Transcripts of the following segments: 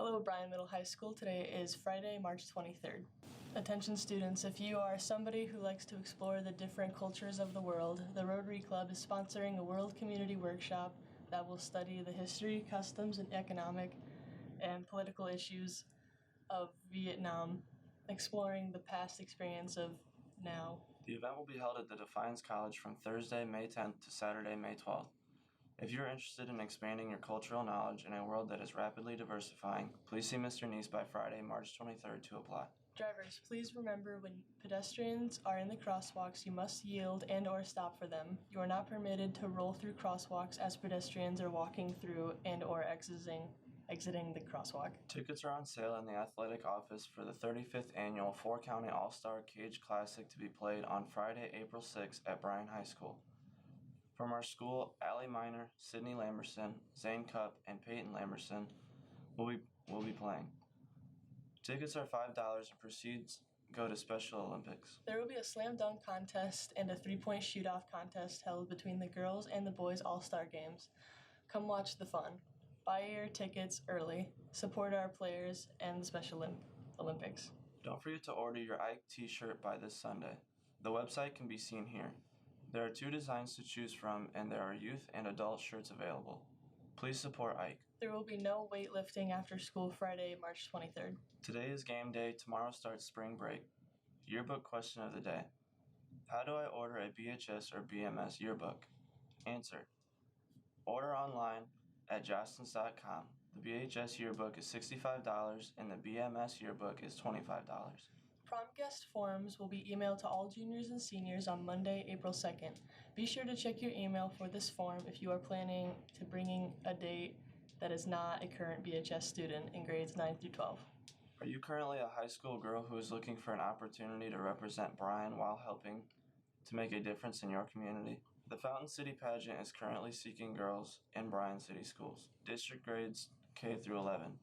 Hello, Bryan Middle High School. Today is Friday, March 23rd. Attention students, if you are somebody who likes to explore the different cultures of the world, the Rotary Club is sponsoring a World Community Workshop that will study the history, customs, and economic and political issues of Vietnam, exploring the past experience of now. The event will be held at the Defiance College from Thursday, May 10th to Saturday, May 12th. If you're interested in expanding your cultural knowledge in a world that is rapidly diversifying, please see Mr. Niese by Friday, March 23rd to apply. Drivers, please remember when pedestrians are in the crosswalks, you must yield and/or stop for them. You are not permitted to roll through crosswalks as pedestrians are walking through and/or exiting the crosswalk. Tickets are on sale in the athletic office for the 35th annual 4-County All-Star Cage Classic to be played on Friday, April 6th at Bryan High School. From our school, Allye Minor, Sidney Lamberson, Zhane, Cupp, and Peyton Lamberson will be playing. Tickets are $5 and proceeds go to Special Olympics. There will be a slam dunk contest and a 3-point shoot-off contest held between the girls and the boys all-star games. Come watch the fun. Buy your tickets early. Support our players and the Special Olympics. Don't forget to order your Ike t-shirt by this Sunday. The website can be seen here. There are 2 designs to choose from, and there are youth and adult shirts available. Please support Ike. There will be no weightlifting after school Friday, March 23rd. Today is game day. Tomorrow starts spring break. Yearbook question of the day. How do I order a BHS or BMS yearbook? Answer. Order online at jostens.com. The BHS yearbook is $65 and the BMS yearbook is $25. Prom guest forms will be emailed to all juniors and seniors on Monday, April 2nd. Be sure to check your email for this form if you are planning to bringing a date that is not a current BHS student in grades 9 through 12. Are you currently a high school girl who is looking for an opportunity to represent Bryan while helping to make a difference in your community? The Fountain City Pageant is currently seeking girls in Bryan City Schools, district grades K through 11.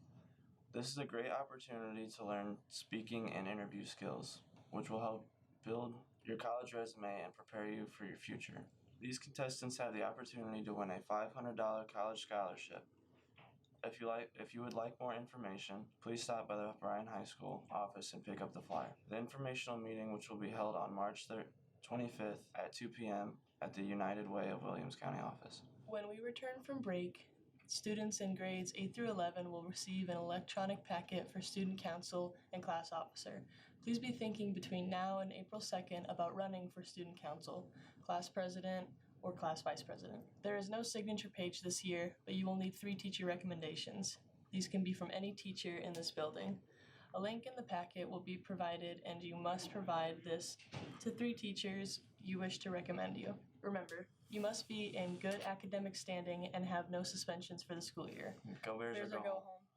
This is a great opportunity to learn speaking and interview skills, which will help build your college resume and prepare you for your future. These contestants have the opportunity to win a $500 college scholarship. If you would like more information, please stop by the Bryan High School office and pick up the flyer. The informational meeting, which will be held on March 25th at 2 p.m. at the United Way of Williams County office. When we return from break, students in grades 8 through 11 will receive an electronic packet for student council and class officer. Please be thinking between now and April 2nd about running for student council, class president, or class vice president. There is no signature page this year, but you will need 3 teacher recommendations. These can be from any teacher in this building. A link in the packet will be provided, and you must provide this to 3 teachers you wish to recommend you. Remember, you must be in good academic standing and have no suspensions for the school year. Go Bears or go home.